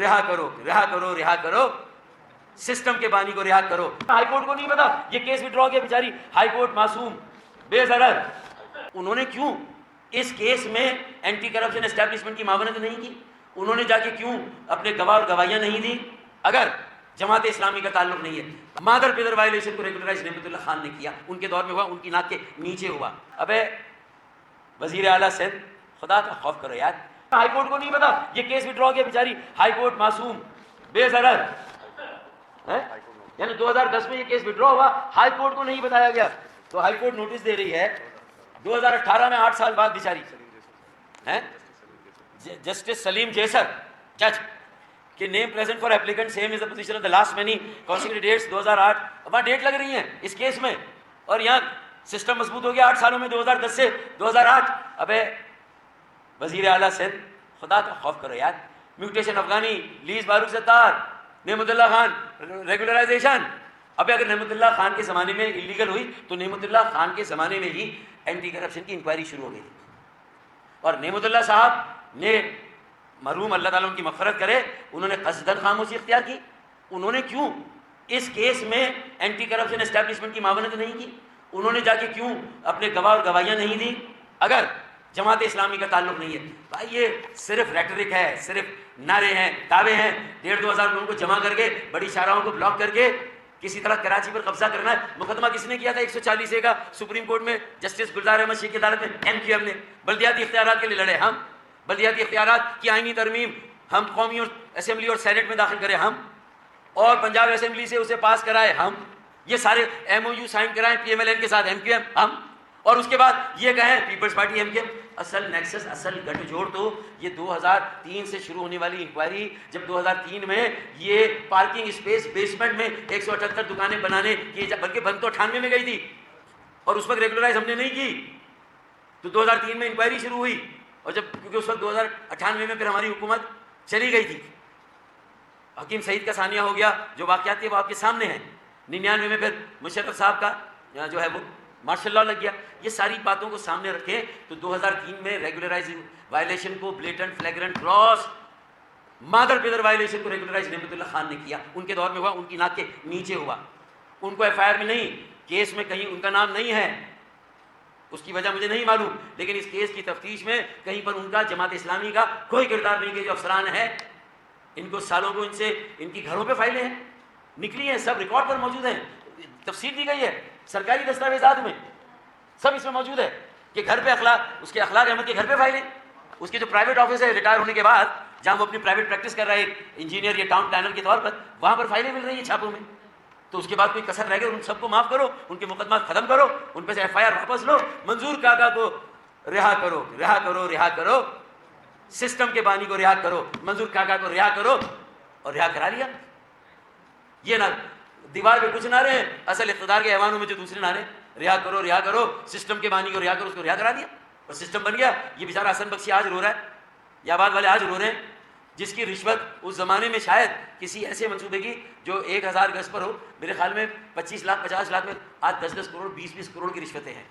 رہا کرو رہا کرو رہا کرو، سسٹم کے بانی کو رہا کرو۔ ہائی کورٹ کو نہیں پتا یہ کیس وڈرا کیا، بیچاری ہائی کورٹ معصوم بے ضرر، انہوں نے کیوں اس کیس میں اینٹی کرپشن اسٹیبلشمنٹ کی معاونت نہیں کی؟ انہوں نے جا کے کیوں اپنے گواہ اور گواہیاں نہیں دی؟ اگر جماعت اسلامی کا تعلق نہیں ہے، مادر پیدر وائلیشن کو ریگولرائز نعمت اللہ خان نے کیا، ان کے دور میں ہوا، ان کی ناک کے نیچے ہوا۔ ابے وزیر اعلیٰ سندھ، خدا کا خوف کرو یار، ہائی کورٹ کو نہیں پتا یہ کیس وڈرا کیا، بیچاری ہائی کورٹ معصوم بے ضرر، یعنی 2010 میں یہ کیس وڈرا ہوا، ہائی کورٹ کو نہیں بتایا گیا، تو ہائی کورٹ نوٹس دے رہی ہے 2018 میں 8 سال بعد بیچاری جسٹس سلیم جیسر جج کہ name present for applicant same is the position of the last many consecutive dates 2008، وہاں ڈیٹ لگ رہی ہیں اس کیس میں، اور یہاں سسٹم مضبوط ہو گیا 8 سالوں میں 2010 سے 2008۔ ابے وزیر اعلیٰ سندھ، خدا کا خوف کرو یار، میوٹیشن افغانی، لیز باروق ستار، نعمت اللہ خان ریگولرائزیشن۔ ابھی اگر نعمت اللہ خان کے زمانے میں انلیگل ہوئی تو نعمت اللہ خان کے زمانے میں ہی اینٹی کرپشن کی انکوائری شروع ہو گئی تھی، اور نعمت اللہ صاحب نے مرحوم اللہ تعالیٰ ان کی مغفرت کرے، انہوں نے قصداً خاموشی اختیار کی، انہوں نے کیوں اس کیس میں اینٹی کرپشن اسٹیبلشمنٹ کی معاونت نہیں کی؟ انہوں نے جا کے کیوں اپنے گواہ اور گواہیاں نہیں دی؟ اگر جماعت اسلامی کا تعلق نہیں ہے بھائی، یہ صرف ریٹرک ہے، صرف نعرے ہیں، دعوے ہیں، 1,500 لوگوں کو جمع کر کے بڑی شاہراہوں کو بلاک کر کے کسی طرح کراچی پر قبضہ کرنا ہے۔ مقدمہ کس نے کیا تھا 140 کا سپریم کورٹ میں؟ جسٹس گلزار احمد شیخ کی عدالت میں ایم کیو ایم نے۔ بلدیاتی اختیارات کے لیے لڑے ہم، بلدیاتی اختیارات کی آئینی ترمیم ہم قومی اور اسمبلی اور سینٹ میں داخل کرے ہم، اور پنجاب اسمبلی سے اسے پاس کرائے ہم، یہ سارے ایم او یو سائن کرائے پی ایم ایل این کے ساتھ ایم کیو ایم ہم، اور اس کے بعد یہ کہیں پیپلز پارٹی ایم کیو ایم۔ اصل نیکسس، اصل گٹھ جوڑ تو یہ 2003 سے شروع ہونے والی انکوائری، جب 2003 میں یہ پارکنگ اسپیس بیسمنٹ میں 178 دکانیں بنانے کی، بلکہ بند تو 98 میں گئی تھی، اور اس وقت ریگولرائز ہم نے نہیں کی، تو 2003 میں انکوائری شروع ہوئی، اور جب کیونکہ اس وقت 2098 میں پھر ہماری حکومت چلی گئی تھی، حکیم سعید کا ثانیہ ہو گیا، جو واقعات تھے وہ آپ کے سامنے ہیں۔ 99 میں پھر مشرف صاحب کا جو ہے وہ مارشل لاء لگ گیا۔ یہ ساری باتوں کو سامنے رکھیں تو 2003 میں ریگولرائز وائلیشن کو بلیٹنٹ فلیگرنٹ کراس، مادر پیدر وائلیشن کو ریگولرائز نعمت اللہ خان نے کیا، ان کے دور میں ہوا، ان کی ناک کے نیچے ہوا، ان کو ایف آئی آر میں نہیں، کیس میں کہیں ان کا نام نہیں ہے، اس کی وجہ مجھے نہیں معلوم، لیکن اس کیس کی تفتیش میں کہیں پر ان کا جماعت اسلامی کا کوئی کردار نہیں کہ جو افسران ہیں، ان کو سالوں کو ان سے ان کی گھروں پہ فائلیں ہیں نکلی ہیں، سب ریکارڈ پر موجود ہیں، تفصیل دی گئی ہے سرکاری دستاویزات میں، سب اس میں موجود ہے کہ گھر پہ اس کے اخلاق احمد کے گھر پہ فائلیں، اس کے جو پرائیویٹ آفس ہے ریٹائر ہونے کے بعد جہاں وہ اپنی پرائیویٹ پریکٹس کر رہا ہے ایک انجینئر یا ٹاؤن پلانر کے طور پر، وہاں پر فائلیں مل رہی ہیں چھاپوں میں، تو اس کے بعد کوئی کسر رہ گئے ان سب کو معاف کرو، ان کے مقدمات ختم کرو، ان پہ سے ایف آئی آر واپس لو، منظور کاکا کو رہا کرو رہا کرو رہا کرو، سسٹم کے بانی کو رہا کرو، منظور کاکا کو رہا کرو، اور رہا کرا لیا۔ یہ نہ دیوار پہ کچھ نعرے ہیں، اصل اقتدار کے ایوانوں میں جو دوسرے نعرے، رہا کرو، سسٹم کے بانی کو رہا کرو، اس کو رہا کرا دیا اور سسٹم بن گیا۔ یہ بیچارہ حسن بخشی آج رو رہا ہے، یا آباد والے آج رو رہے ہیں، جس کی رشوت اس زمانے میں شاید کسی ایسے منصوبے کی جو 1000 گز پر ہو، میرے خیال میں 25 لاکھ 50 لاکھ میں، آج 10 کروڑ 20 کروڑ کی رشوتیں ہیں۔